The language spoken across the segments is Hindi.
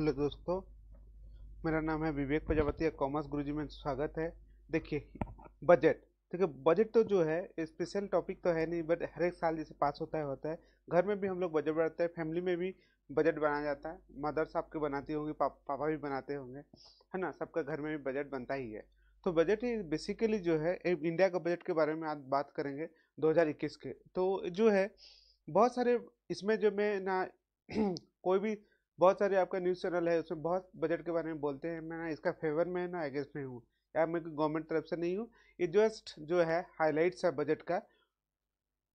हेलो दोस्तों, मेरा नाम है विवेक प्रजापति। कॉमर्स गुरुजी में स्वागत है। देखिए, बजट। देखिए, बजट तो जो है स्पेशल टॉपिक तो है नहीं, बट हर एक साल जैसे पास होता है। घर में भी हम लोग बजट बनाते हैं, फैमिली में भी बजट बनाया जाता है। मदर्स आपके बनाती होंगी, पापा भी बनाते होंगे, है ना। सबका घर में भी बजट बनता ही है। तो बजट ही बेसिकली जो है इंडिया का बजट के बारे में आज बात करेंगे 2021 के। तो जो है बहुत सारे इसमें जो मैं ना कोई भी बहुत सारे आपका न्यूज़ चैनल है, उसमें बहुत बजट के बारे में बोलते हैं। मैं ना इसका फेवर में ना अगेंस्ट में हूँ, या मैं गवर्नमेंट तरफ से नहीं हूँ। ये जस्ट जो है हाईलाइट्स है बजट का,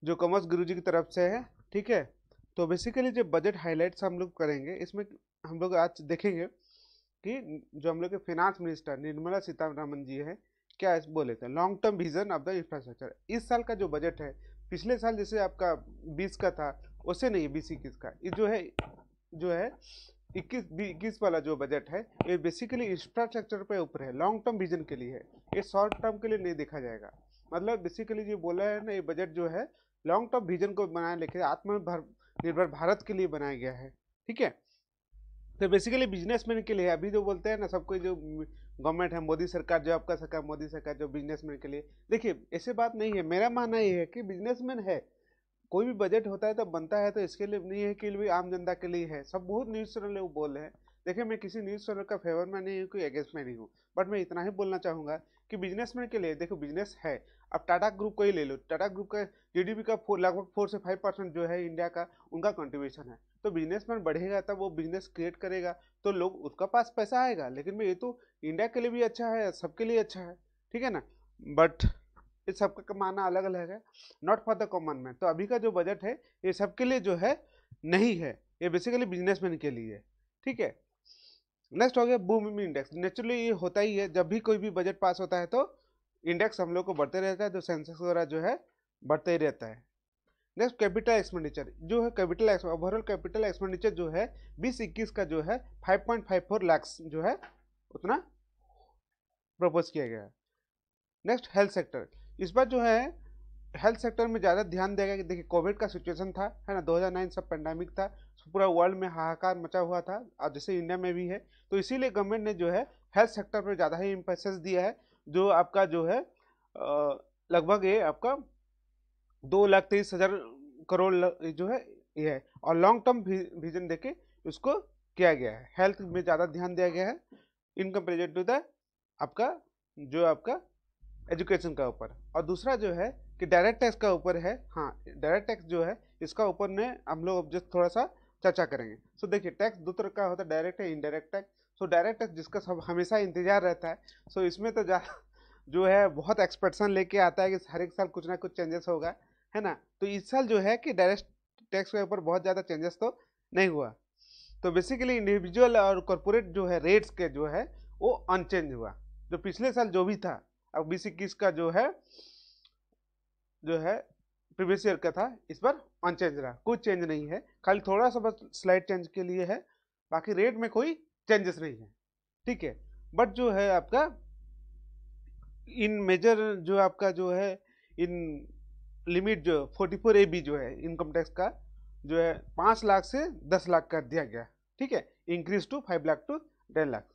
जो कॉमर्स गुरुजी की तरफ से है। ठीक है, तो बेसिकली जो बजट हाईलाइट्स हम लोग करेंगे, इसमें हम लोग आज देखेंगे कि जो हम लोग के फाइनेंस मिनिस्टर निर्मला सीतारमन जी है, क्या बोले थे long term vision of the infrastructure. इस साल का जो बजट है, पिछले साल जैसे आपका 20 का था, उससे नहीं 20-21 का ये जो है 21 वाला जो बजट है, ये बेसिकली इंफ्रास्ट्रक्चर पे ऊपर है, लॉन्ग टर्म विजन के लिए है। ये शॉर्ट टर्म के लिए नहीं देखा जाएगा। मतलब बेसिकली जो बोला है ना, ये बजट जो है लॉन्ग टर्म विजन को बनाया, लेके आत्मनिर्भर भारत के लिए बनाया गया है। ठीक है, तो बेसिकली बिजनेसमैन के लिए अभी जो बोलते हैं ना, सबको जो गवर्नमेंट है, मोदी सरकार, जो आपका सरकार मोदी सरकार, जो बिजनेसमैन के लिए, देखिए ऐसे बात नहीं है। मेरा मानना ये है कि बिजनेसमैन है, कोई भी बजट होता है तो बनता है, तो इसके लिए नहीं है कि भी आम जनता के लिए है। सब बहुत न्यूज़ चैनल है वो बोल रहे हैं। देखिए, मैं किसी न्यूज़ चैनल का फेवर में नहीं हूँ, कोई अगेंस्ट में नहीं हूँ, बट मैं इतना ही बोलना चाहूँगा कि बिजनेसमैन के लिए देखो, बिजनेस है। अब टाटा ग्रुप को ही ले लो, टाटा ग्रुप का जीडीपी का लगभग 4 से 5% जो है इंडिया का, उनका कंट्रीब्यूशन है। तो बिजनेसमैन बढ़ेगा तब वो बिजनेस क्रिएट करेगा, तो लोग उसका पास पैसा आएगा। लेकिन ये तो इंडिया के लिए भी अच्छा है, सबके लिए अच्छा है, ठीक है ना। बट इस सबका कमाना अलग अलग है, not for the common man. तो अभी का जो बजट है, ये सबके लिए जो है नहीं है, ये बेसिकली बिजनेसमैन के लिए है। ठीक है, नेक्स्ट हो गया बूम इंडेक्स। नेचुरली ये होता ही है, जब भी कोई भी बजट पास होता है तो इंडेक्स हम लोग को बढ़ते रहता है, तो सेंसेक्स वगैरह जो है बढ़ते ही रहता है। नेक्स्ट कैपिटल एक्सपेंडिचर जो है, कैपिटल ओवरऑल कैपिटल एक्सपेंडिचर जो है 2021 का जो है 5.54 लाख जो है उतना प्रपोज किया गया है। Next health sector. इस बार जो है हेल्थ सेक्टर में ज़्यादा ध्यान देगा कि देखिए, कोविड का सिचुएशन था, है ना, 2009 सब पेंडेमिक था, पूरा वर्ल्ड में हाहाकार मचा हुआ था, और जैसे इंडिया में भी है। तो इसीलिए गवर्नमेंट ने जो है हेल्थ सेक्टर पर ज़्यादा ही इम्फेसिस दिया है, जो आपका जो है लगभग ये आपका 2,23,000 करोड़ जो है ये है। और लॉन्ग टर्म विजन देके उसको किया गया है, हेल्थ में ज़्यादा ध्यान दिया गया है इन कंपेरिजन टू द आपका एजुकेशन का ऊपर। और दूसरा जो है कि डायरेक्ट टैक्स का ऊपर है। हाँ, डायरेक्ट टैक्स जो है इसका ऊपर ने हम लोग जस्ट थोड़ा सा चर्चा करेंगे। सो देखिए, टैक्स दो तरह का होता है, डायरेक्ट है, indirect tax. So direct tax जिसका सब हमेशा इंतजार रहता है, सो इसमें तो जो है बहुत एक्सपेक्टेशन लेके आता है कि हर एक साल कुछ ना कुछ चेंजेस होगा, है ना। तो इस साल जो है कि डायरेक्ट टैक्स के ऊपर बहुत ज़्यादा चेंजेस तो नहीं हुआ। तो बेसिकली इंडिविजुअल और कॉर्पोरेट जो है रेट्स के जो है वो अनचेंज हुआ। जो पिछले साल जो भी था, अब 2021 का जो है प्रीवियस ईयर का था, इस बार अनचेंज रहा, कुछ चेंज नहीं है, खाली थोड़ा सा बस स्लाइड चेंज के लिए है, बाकी रेट में कोई चेंजेस नहीं है। ठीक है, बट जो है आपका इन मेजर जो आपका जो है इन लिमिट जो 44 AB जो है इनकम टैक्स का, जो है 5 लाख से 10 लाख कर दिया गया। ठीक है, increase to 5 lakh to 10 lakh,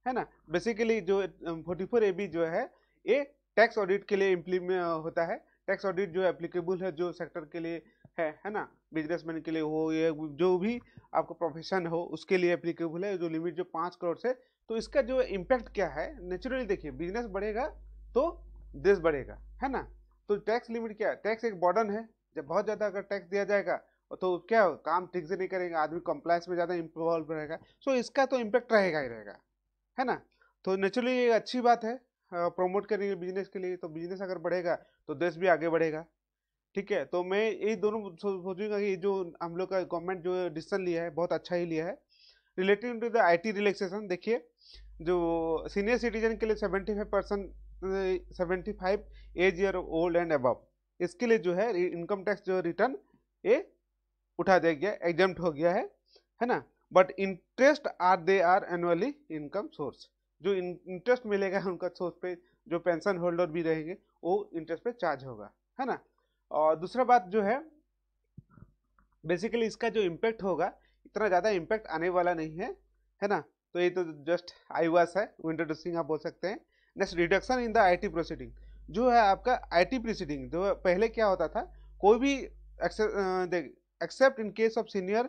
है ना। बेसिकली जो 44AB जो है ये टैक्स ऑडिट के लिए इम्प्लीमेंट होता है। टैक्स ऑडिट जो एप्लीकेबल है जो सेक्टर के लिए है ना, बिजनेसमैन के लिए हो, ये जो भी आपका प्रोफेशन हो उसके लिए एप्लीकेबल है, जो लिमिट जो 5 करोड़ से। तो इसका जो इम्पैक्ट क्या है, नेचुरली देखिए, बिजनेस बढ़ेगा तो देश बढ़ेगा, है ना। तो टैक्स लिमिट क्या है, टैक्स एक बर्डन है। जब बहुत ज़्यादा अगर टैक्स दिया जाएगा तो क्या काम ठीक से नहीं करेगा आदमी, कंप्लायंस में ज़्यादा इन्वॉल्व रहेगा, सो इसका तो इम्पैक्ट रहेगा ही रहेगा, है ना। तो नेचुरली ये अच्छी बात है प्रमोट करेंगे बिजनेस के लिए, तो बिजनेस अगर बढ़ेगा तो देश भी आगे बढ़ेगा। ठीक है, तो मैं यही दोनों सोचूंगा कि जो हम लोग का गवर्नमेंट जो डिसीजन लिया है बहुत अच्छा ही लिया है। Relating to the IT relaxation, देखिए जो सीनियर सिटीजन के लिए 75 age year old and above, इसके लिए जो है इनकम टैक्स जो रिटर्न ये उठा दिया गया, एग्जाम्प्ट हो गया है ना। But interest they are annually income source, जो इंटरेस्ट मिलेगा उनका सोर्स पे, जो पेंशन होल्डर भी रहेंगे वो इंटरेस्ट पे चार्ज होगा, है ना। और दूसरा बात जो है, बेसिकली इसका जो इम्पैक्ट होगा इतना ज़्यादा इम्पैक्ट आने वाला नहीं है, है ना। तो ये तो जस्ट आईवास है, इंट्रोड्यूसिंग आप बोल सकते हैं। Next, reduction in the IT proceeding, जो है आपका आईटी प्रोसीडिंग जो पहले क्या होता था, कोई भी accept in case of senior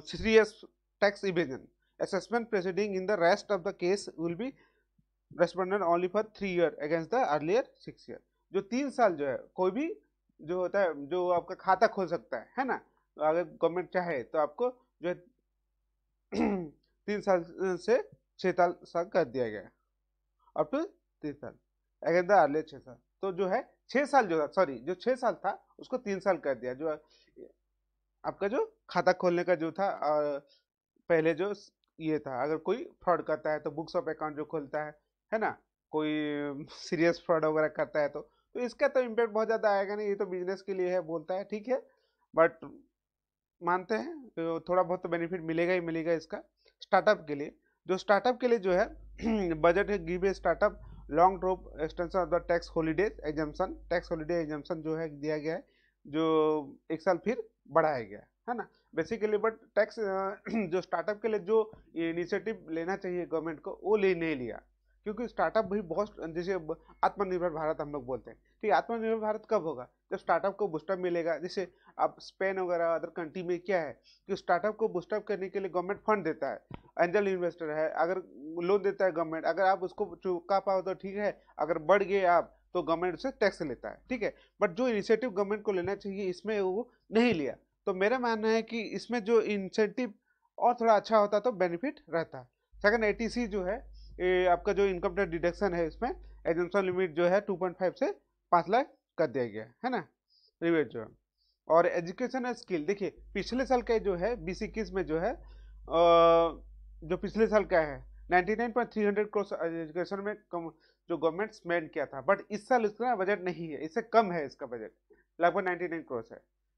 serious tax evasion assessment proceeding in the rest of the case will be responded only for 3 year against the earlier 6 year। जो 3 साल जो है कोई भी जो होता है जो आपका खाता खोल सकता है ना, अगर गवर्नमेंट चाहे तो आपको जो है 3 साल से 6 साल कर दिया गया, अप टू 3 साल अगेंस्ट द अर्लियर 6 साल। तो जो है 6 साल जो था, सॉरी जो 6 साल था उसको 3 साल कर दिया। जो आपका जो खाता खोलने का जो था पहले जो ये था, अगर कोई फ्रॉड करता है तो बुक्स ऑफ अकाउंट जो खोलता है ना, कोई सीरियस फ्रॉड वगैरह करता है तो इसका तो इम्पैक्ट बहुत ज़्यादा आएगा नहीं, ये तो बिजनेस के लिए है बोलता है, ठीक है, बट मानते हैं तो थोड़ा बहुत तो बेनिफिट मिलेगा ही मिलेगा इसका। स्टार्टअप के लिए, जो स्टार्टअप के लिए जो है बजट है give a startup long drop extension of the tax holidays exemption, tax holiday exemption जो है दिया गया है, जो 1 साल फिर बढ़ाया गया है ना बेसिकली। बट टैक्स जो स्टार्टअप के लिए जो इनिशिएटिव लेना चाहिए गवर्नमेंट को वो ले नहीं लिया, क्योंकि स्टार्टअप भी बहुत, जैसे आत्मनिर्भर भारत हम लोग बोलते हैं, ठीक है, आत्मनिर्भर भारत कब होगा, जब स्टार्टअप को बूस्टअप मिलेगा। जैसे आप स्पेन वगैरह अदर कंट्री में क्या है कि स्टार्टअप को बूस्टअप करने के लिए गवर्नमेंट फंड देता है, एंजल इन्वेस्टर है, अगर लोन देता है गवर्नमेंट, अगर आप उसको चुका पाओ तो ठीक है, अगर बढ़ गए आप तो गवर्नमेंट उससे टैक्स लेता है, ठीक है। बट जो इनिशिएटिव गवर्नमेंट को लेना चाहिए इसमें वो नहीं लिया, तो मेरा मानना है कि इसमें जो इंसेंटिव और थोड़ा अच्छा होता तो बेनिफिट रहता। सेकंड, एटीसी जो है आपका जो इनकम टैक्स डिडक्शन है इसमें एग्जम्पशन लिमिट जो है 2.5 से 5 लाख कर दिया गया है ना रिवेट जो है। और एजुकेशन एंड स्किल, देखिए पिछले साल का जो है 2021 में जो है जो पिछले साल का है 99.300 करोड़ एजुकेशन में कम जो गवर्नमेंट स्पेंड किया था, बट इस साल इसका बजट नहीं है, इससे कम है इसका बजट, लगभग 99 करोड़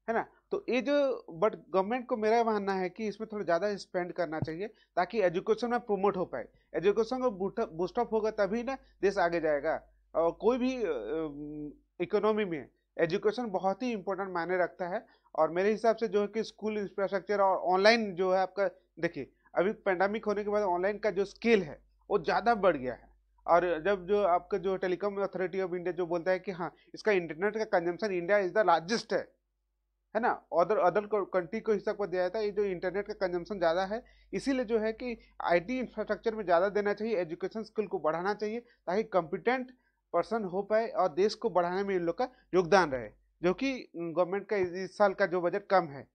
है ना। तो ये जो, बट गवर्नमेंट को मेरा मानना है कि इसमें थोड़ा ज़्यादा स्पेंड करना चाहिए ताकि एजुकेशन में प्रमोट हो पाए। एजुकेशन को बूस्टअप होगा तभी ना देश आगे जाएगा। और कोई भी इकोनॉमी में एजुकेशन बहुत ही इंपॉर्टेंट मायने रखता है। और मेरे हिसाब से जो है कि स्कूल इंफ्रास्ट्रक्चर और ऑनलाइन जो है आपका, देखिए अभी पेंडेमिक होने के बाद ऑनलाइन का जो स्केल है वो ज़्यादा बढ़ गया है। और जब जो आपका जो टेलीकॉम अथॉरिटी ऑफ इंडिया जो बोलता है कि हाँ इसका इंटरनेट का consumption India is the largest है ना, अदर कंट्री को हिसाब कर दिया जाता है, ये जो इंटरनेट का कंजम्पशन ज़्यादा है, इसीलिए जो है कि आईटी इंफ्रास्ट्रक्चर में ज़्यादा देना चाहिए, एजुकेशन स्किल को बढ़ाना चाहिए ताकि कॉम्पिटेंट पर्सन हो पाए और देश को बढ़ाने में इन लोग का योगदान रहे, जो कि गवर्नमेंट का इस साल का जो बजट कम है।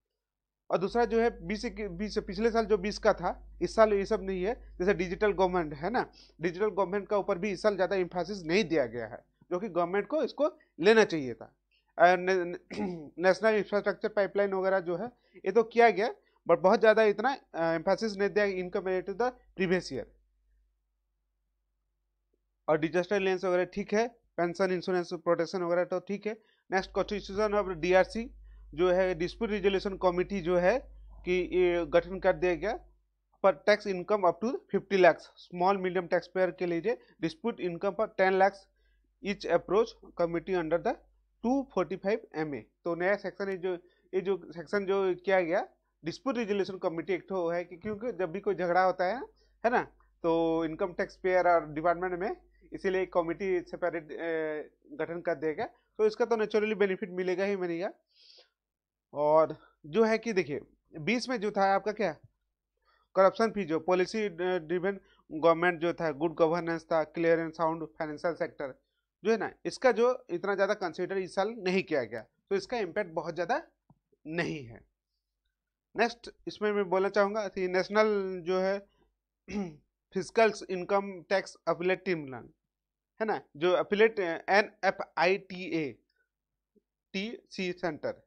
और दूसरा जो है 20 पिछले साल जो 20 का था, इस साल ये सब नहीं है। जैसे डिजिटल गवर्नमेंट है ना, डिजिटल गवर्नमेंट का ऊपर भी इस साल ज़्यादा इंफोसिस नहीं दिया गया है, जो कि गवर्नमेंट को इसको लेना चाहिए था। नेशनल इंफ्रास्ट्रक्चर पाइपलाइन वगैरह जो है ये तो किया गया, बट बहुत ज़्यादा इतना एम्फेसिस नहीं दिया in comparative to the previous year. और डिजास्टर रिलायंस वगैरह ठीक है, पेंशन इंश्योरेंस प्रोटेक्शन वगैरह तो ठीक है। नेक्स्ट, कॉन्स्टिट्यूशन ऑफ डीआरसी जो है डिस्प्यूट रिजोल्यूशन कमेटी जो है कि ये गठन कर दिया गया पर tax income up to 50 lakh small medium tax payer के लिए, डिस्प्यूट इनकम पर 10 lakh each approach committee under the 245 MA। तो नया सेक्शन ये जो सेक्शन जो किया गया डिस्प्यूट रिजोल्यूशन कमेटी एक तो है कि क्योंकि जब भी कोई झगड़ा होता है ना, तो इनकम टैक्स पेयर और डिपार्टमेंट में, इसीलिए एक कमेटी सेपरेट गठन कर देगा, तो इसका तो नेचुरली बेनिफिट मिलेगा ही मिलेगा। और जो है कि देखिए 20 में जो था आपका क्या करप्शन फ्री जो पॉलिसी ड्रिवन गवर्नमेंट जो था, गुड गवर्नेंस था, clear and sound financial sector जो है ना, इसका जो इतना ज़्यादा कंसिडर इस साल नहीं किया गया, तो इसका इम्पैक्ट बहुत ज़्यादा नहीं है। नेक्स्ट इसमें मैं बोलना चाहूँगा कि नेशनल जो है physical income tax appellate tribunal है ना, जो अपीलेट NFITA TC सेंटर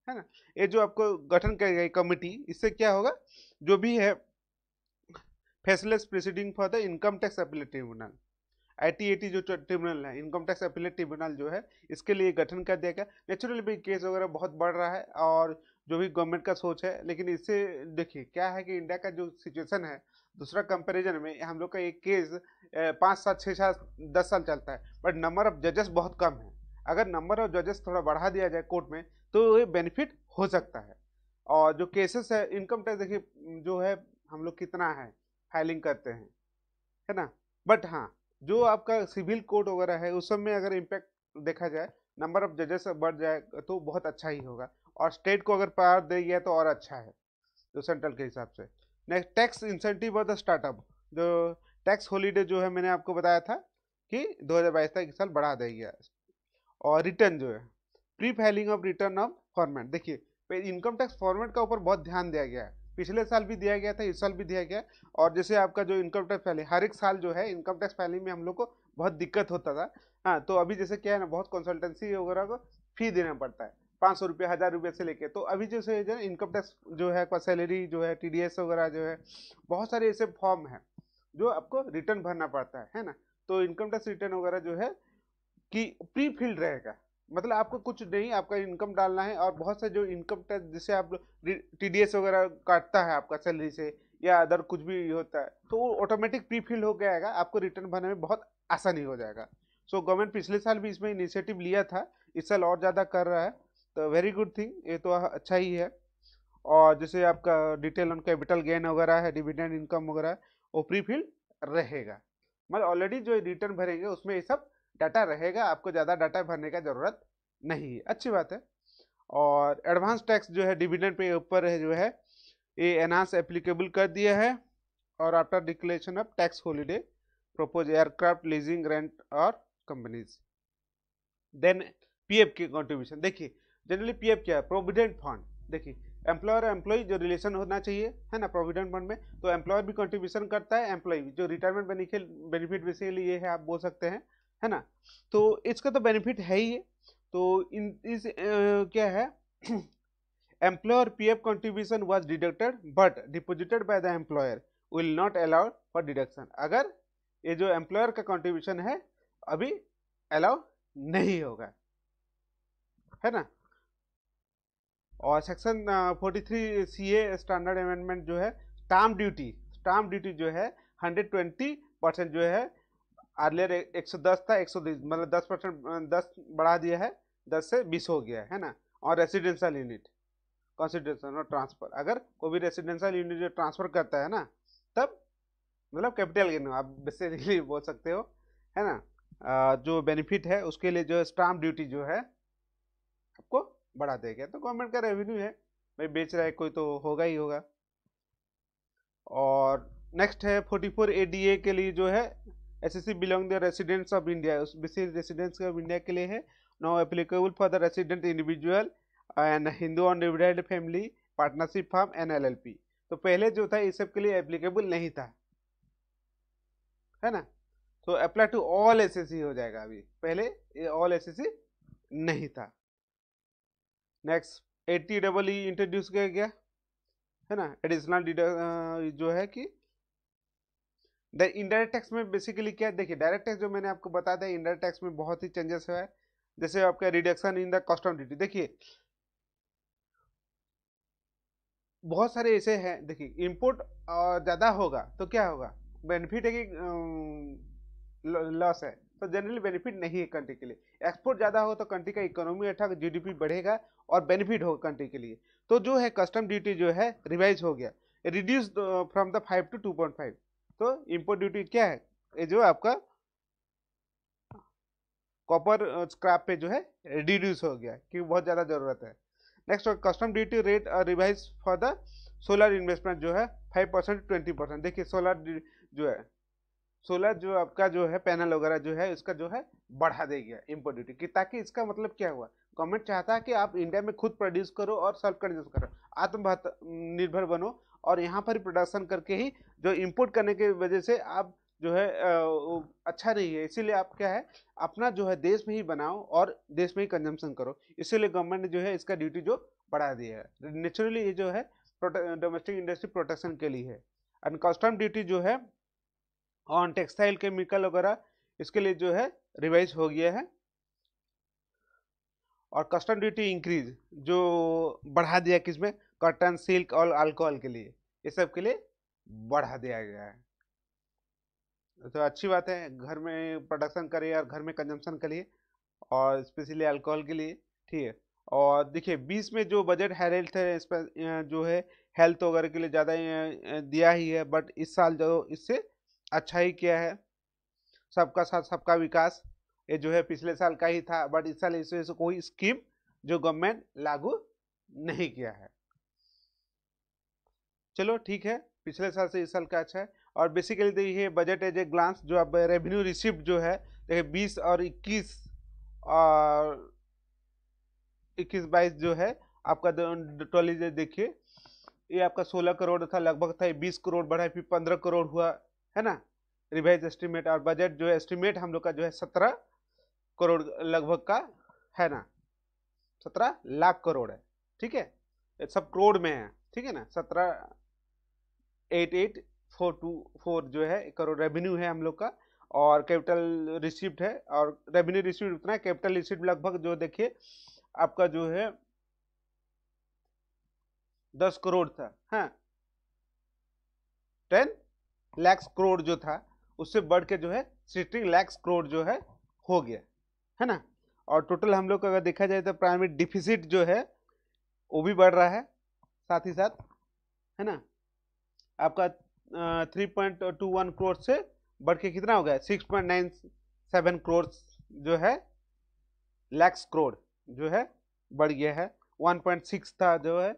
है ना, ये जो आपको गठन किया गया कमेटी, इससे क्या होगा, जो भी है faceless proceeding for the income tax appellate tribunal, ITAT जो ट्रिब्यूनल है, इनकम टैक्स अपीलेट ट्रिब्यूनल जो है, इसके लिए गठन कर दिया गया। नेचुरली भी केस वगैरह बहुत बढ़ रहा है और जो भी गवर्नमेंट का सोच है, लेकिन इससे देखिए क्या है कि इंडिया का जो सिचुएशन है दूसरा कंपैरिजन में, हम लोग का एक केस 5 साल 6 साल 10 साल चलता है, बट नंबर ऑफ जजेस बहुत कम है। अगर नंबर ऑफ जजेस थोड़ा बढ़ा दिया जाए कोर्ट में तो ये बेनिफिट हो सकता है। और जो केसेस है इनकम टैक्स, देखिए जो है हम लोग कितना है फाइलिंग करते हैं, है ना। बट हाँ, जो आपका सिविल कोड वगैरह है उस सब में अगर इम्पैक्ट देखा जाए, नंबर ऑफ जजेस बढ़ जाए तो बहुत अच्छा ही होगा, और स्टेट को अगर पावर दे गया तो और अच्छा है, जो सेंट्रल के हिसाब से। Next, tax incentive of the startup. जो टैक्स हॉलीडे जो है मैंने आपको बताया था कि 2022 तक इस साल बढ़ा देगा। और रिटर्न जो है, pre filing of return of format. देखिए इनकम टैक्स फॉर्मेट का ऊपर बहुत ध्यान दिया गया है, पिछले साल भी दिया गया था, इस साल भी दिया गया। और जैसे आपका जो इनकम टैक्स फाइलिंग हर एक साल जो है इनकम टैक्स फाइलिंग में हम लोग को बहुत दिक्कत होता था। हाँ, तो अभी जैसे क्या है ना, बहुत कंसल्टेंसी वगैरह को फी देना पड़ता है, 500 रुपये 1000 रुपये से लेके। तो अभी जैसे जो इनकम टैक्स जो है, सैलरी जो है, TDS वगैरह जो है, बहुत सारे ऐसे फॉर्म है जो आपको रिटर्न भरना पड़ता है ना। तो इनकम टैक्स रिटर्न वगैरह जो है कि प्री फिल्ड रहेगा, मतलब आपको कुछ नहीं, आपका इनकम डालना है। और बहुत से जो इनकम टैक्स जैसे आप TDS वगैरह काटता है आपका सैलरी से, या अदर कुछ भी होता है, तो वो ऑटोमेटिक प्री फिल हो जाएगा, आपको रिटर्न भरने में बहुत आसानी हो जाएगा। सो गवर्नमेंट पिछले साल भी इसमें इनिशिएटिव लिया था, इस साल और ज़्यादा कर रहा है, तो वेरी गुड थिंग, ये तो अच्छा ही है। और जैसे आपका डिटेल ऑन कैपिटल गेन वगैरह है, डिविडेंड इनकम वगैरह, वो प्री फिल रहेगा, मतलब ऑलरेडी जो रिटर्न भरेंगे उसमें ये सब डाटा रहेगा, आपको ज़्यादा डाटा भरने का ज़रूरत नहीं है, अच्छी बात है। और एडवांस टैक्स जो है डिविडेंड पे ऊपर है जो है, ये एनहांस एप्लीकेबल कर दिया है। और after declaration of tax holiday propose aircraft leasing rent और कंपनीज। देन PF की कंट्रीब्यूशन। देखिए जनरली PF क्या है, प्रोविडेंट फंड। देखिए एम्प्लॉयर और एम्प्लॉय जो रिलेशन होना चाहिए, है ना, प्रोविडेंट फंड में, तो एम्प्लॉयर भी कंट्रीब्यूशन करता है, एम्प्लॉय भी। जो रिटायरमेंट बेनिफिट बेसिकली ये है, आप बोल सकते हैं, है ना। तो इसका तो बेनिफिट है ही है। तो इन इस क्या है, employer PF contribution was deducted but deposited by the employer will not allow for deduction। अगर ये जो एम्प्लॉयर का कंट्रीब्यूशन है अभी अलाउ नहीं होगा, है ना। और सेक्शन 43 CA स्टैंडर्ड अमेंडमेंट जो है, स्टाम्प ड्यूटी जो है 120% जो है, अर्लियर 110 था, 120 मतलब 10%, 10 बढ़ा दिया है, 10 से 20 हो गया है ना। और रेसिडेंशियल यूनिट कंसिडरेशन और ट्रांसफर, अगर कोई भी रेसिडेंशियल यूनिट जो ट्रांसफर करता है ना, तब मतलब कैपिटल गेन आप बेसिकली बोल सकते हो, है ना। जो बेनिफिट है उसके लिए जो है स्टाम्प ड्यूटी जो है आपको बढ़ा देगा, तो गवर्नमेंट का रेवेन्यू है भाई, बेच रहा है कोई तो होगा ही होगा। और नेक्स्ट है 44 ADA के लिए जो है, SSC belong the residents of India, उस बेसिस रेसिडेंट्स ऑफ इंडिया के लिए है। Now applicable for the resident individual and Hindu undivided family, partnership form and LLP। तो पहले जो था इस सब के लिए एप्लीकेबल नहीं था, है ना। तो अप्लाई टू ऑल SSC हो जाएगा, अभी पहले ये ऑल SSC नहीं था। नेक्स्ट 80EE इंट्रोड्यूस किया गया, है ना। एडिशनल जो है कि इनडायरेक्ट टैक्स में बेसिकली क्या, देखिए डायरेक्ट टैक्स जो मैंने आपको बता दिया, इनडायरेक्ट टैक्स में बहुत ही चेंजेस हुआ है। जैसे आपका reduction in the custom duty, देखिए बहुत सारे ऐसे हैं। देखिए इम्पोर्ट ज़्यादा होगा तो क्या होगा, बेनिफिट है कि लॉस है, तो जनरली बेनिफिट नहीं है कंट्री के लिए। एक्सपोर्ट ज़्यादा हो तो कंट्री का इकोनॉमी अच्छा, GDP बढ़ेगा और बेनिफिट होगा कंट्री के लिए। तो जो है कस्टम ड्यूटी जो है रिवाइज हो गया, रिड्यूस फ्रॉम द 5 to 2.5। तो इम्पोर्ट ड्यूटी क्या है, ये जो आपका कॉपर स्क्रैप पे जो है रिड्यूस हो गया क्योंकि बहुत ज़्यादा ज़रूरत है। Next custom duty rate revise for the solar investment जो है 5% 20%। देखिए सोलर जो है, सोलर जो आपका जो है पैनल वगैरह जो है इसका जो है बढ़ा देगा इम्पोर्ट ड्यूटी की, ताकि इसका मतलब क्या हुआ, गवर्नमेंट चाहता है कि आप इंडिया में खुद प्रोड्यूस करो और सेल्फ कंज्यूम करो, आत्मनिर्भर बनो, और यहाँ पर प्रोडक्शन करके ही जो इम्पोर्ट करने की वजह से आप जो है अच्छा नहीं है। इसीलिए आप क्या है, अपना जो है देश में ही बनाओ और देश में ही कंजम्पशन करो। इसीलिए गवर्नमेंट ने जो है इसका ड्यूटी जो बढ़ा दिया है। नेचुरली ये जो है डोमेस्टिक इंडस्ट्री प्रोटेक्शन के लिए है। एंड कस्टम ड्यूटी जो है ऑन टेक्सटाइल केमिकल वगैरह, इसके लिए जो है रिवाइज हो गया है। और कस्टम ड्यूटी इंक्रीज जो बढ़ा दिया किसमें, कॉटन, सिल्क और अल्कोहल के लिए, ये सब के लिए बढ़ा दिया गया है। तो अच्छी बात है, घर में प्रोडक्शन करिए और घर में कंजम्पशन करिए, और स्पेशली अल्कोहल के लिए, ठीक है। और देखिए 20 में जो बजट हेल्थ है इस पर जो है हेल्थ वगैरह के लिए ज़्यादा दिया ही है, बट इस साल जो इससे अच्छा ही किया है। सबका साथ सबका विकास ये जो है पिछले साल का ही था, बट इस साल इसमें से कोई स्कीम जो गवर्नमेंट लागू नहीं किया है। चलो ठीक है, पिछले साल से इस साल का अच्छा है। और बेसिकली देखिए बजट एज ए ग्लांस जो अब रेवेन्यू रिसिप्ट जो है देखिए 20 और 21 और 21-22 जो है आपका टोटली देखिए ये आपका 16 करोड़ था लगभग, था 20 करोड़ बढ़ा फिर 15 करोड़ हुआ है ना रिवाइज एस्टिमेट। और बजट जो है एस्टिमेट हम लोग का जो है 17 करोड़ लगभग का है ना, 17 लाख करोड़ है। ठीक है, ये सब करोड़ में है, ठीक है ना। 17,88,424 जो है करोड़ रेवेन्यू है हम लोग का। और कैपिटल रिसिप्ट है, और रेवेन्यू रिसिप्ट उतना है, कैपिटल रिसिप्ट लगभग जो देखिए आपका जो है 10 करोड़ था, हाँ 10 लाख करोड़ जो था उससे बढ़ के जो है 16 लाख करोड़ जो है हो गया है ना। और टोटल हम लोग का अगर देखा जाए तो प्राइमरी डिफिसिट जो है वो भी बढ़ रहा है साथ ही साथ, है ना। आपका 3.21 करोड़ से बढ़ के कितना हो गया 6.97 करोड़ जो है लाख करोड़ जो है बढ़ गया है। 1.6 था जो है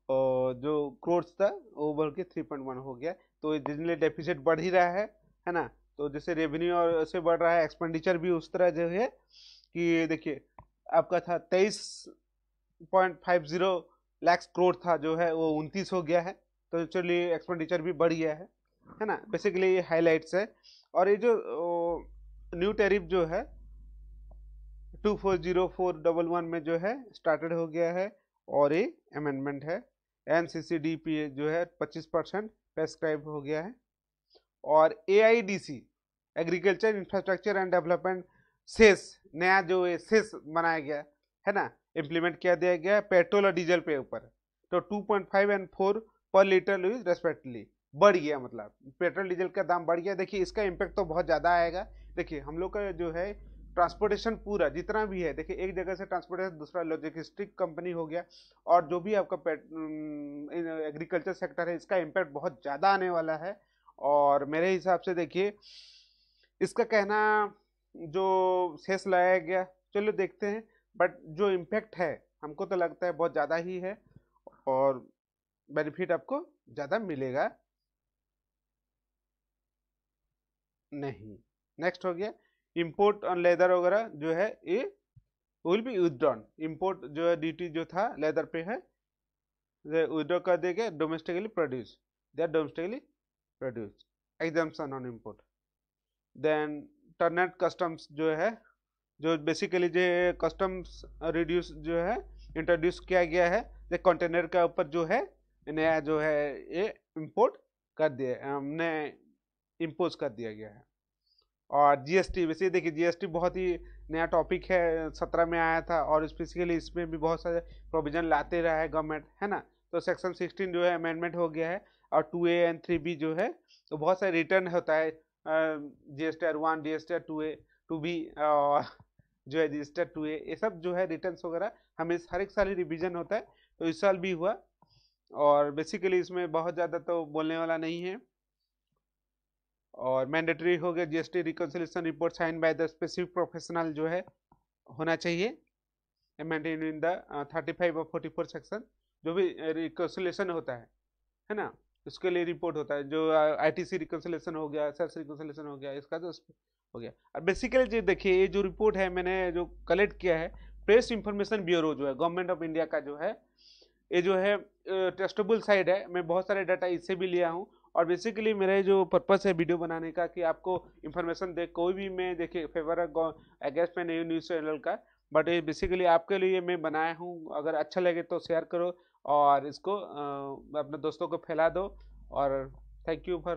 और जो करोड़ था वो बढ़ के 3.1 हो गया। तो जनरली डेफिसिट बढ़ ही रहा है ना। तो जैसे रेवेन्यू और से बढ़ रहा है, एक्सपेंडिचर भी उस तरह जो है कि देखिए आपका था 23.50 लाख करोड़ था जो है वो 29 हो गया है। तो चलिए एक्सपेंडिचर भी बढ़ गया है ना। बेसिकली ये हाईलाइट्स है। और ये जो न्यू टैरिफ जो है 240411 में जो है स्टार्टेड हो गया है और ये अमेंडमेंट है। NCCDP जो है 25% प्रेस्क्राइब हो गया है। और AIDC agriculture infrastructure and development cess नया जो सेस बनाया गया है ना, इम्प्लीमेंट किया दिया गया है पेट्रोल और डीजल पे ऊपर। तो 2.5 एंड 4 पर लीटर रेस्पेक्टिवली बढ़ गया, मतलब पेट्रोल डीजल का दाम बढ़ गया। देखिए इसका इम्पैक्ट तो बहुत ज़्यादा आएगा। देखिए हम लोग का जो है ट्रांसपोर्टेशन पूरा जितना भी है, देखिए एक जगह से ट्रांसपोर्टेशन दूसरा लॉजिस्टिक कंपनी हो गया, और जो भी आपका एग्रीकल्चर सेक्टर है इसका इम्पैक्ट बहुत ज़्यादा आने वाला है। और मेरे हिसाब से देखिए इसका कहना जो सेस लाया गया, चलो देखते हैं, बट जो इम्पैक्ट है हमको तो लगता है बहुत ज़्यादा ही है और बेनिफिट आपको ज़्यादा मिलेगा नहीं। नेक्स्ट हो गया इंपोर्ट ऑन लेदर वगैरह जो है ये विल बी विथड्रॉन। इंपोर्ट जो है ड्यूटी जो था लेदर पे है विथड्रॉ कर देंगे। Domestically produce they are domestically produce exemption on import. Then टर्नेट कस्टम्स जो है जो बेसिकली जो कस्टम्स रिड्यूस जो है इंट्रोड्यूस किया गया है, जो कंटेनर का ऊपर जो है नया जो है ये इंपोर्ट कर दिया, हमने इम्पोज कर दिया गया है। और GST वैसे देखिए GST बहुत ही नया टॉपिक है, 17 में आया था और स्पेसिफिकली इसमें भी बहुत सारे प्रोविजन लाते रहा है गवर्नमेंट, है ना। तो सेक्शन 16 जो है अमेंडमेंट हो गया है। और 2A एंड 3B जो है तो बहुत सारे रिटर्न होता है GSTR1 GSTR2A 2B जो है GSTR2A ये सब जो है रिटर्न्स वगैरह हमें हर एक साल ही रिविजन होता है। तो इस साल भी हुआ और बेसिकली इसमें बहुत ज़्यादा तो बोलने वाला नहीं है। और मैंडेटरी हो गया GST reconciliation report sign by the specific professional जो है होना चाहिए मेंटेन इन द 35 और 44 सेक्शन। जो भी रिकंसिलिएशन होता है ना, उसके लिए रिपोर्ट होता है। जो ITC रिकंसिलिएशन हो गया, सेल्स रिकंसिलिएशन हो गया, इसका तो हो गया। और बेसिकली जो देखिए ये जो रिपोर्ट है मैंने जो कलेक्ट किया है प्रेस इंफॉर्मेशन ब्यूरो जो है गवर्नमेंट ऑफ इंडिया का जो है ये जो है ट्रस्टेबल साइड है। मैं बहुत सारे डाटा इससे भी लिया हूँ। और बेसिकली मेरा जो पर्पस है वीडियो बनाने का कि आपको इन्फॉर्मेशन दे, कोई भी मैं देखिए फेवर अगेंस्ट में नहीं न्यूज़ चैनल का, बट ये बेसिकली आपके लिए मैं बनाया हूँ। अगर अच्छा लगे तो शेयर करो और इसको अपने दोस्तों को फैला दो। और थैंक यू फॉर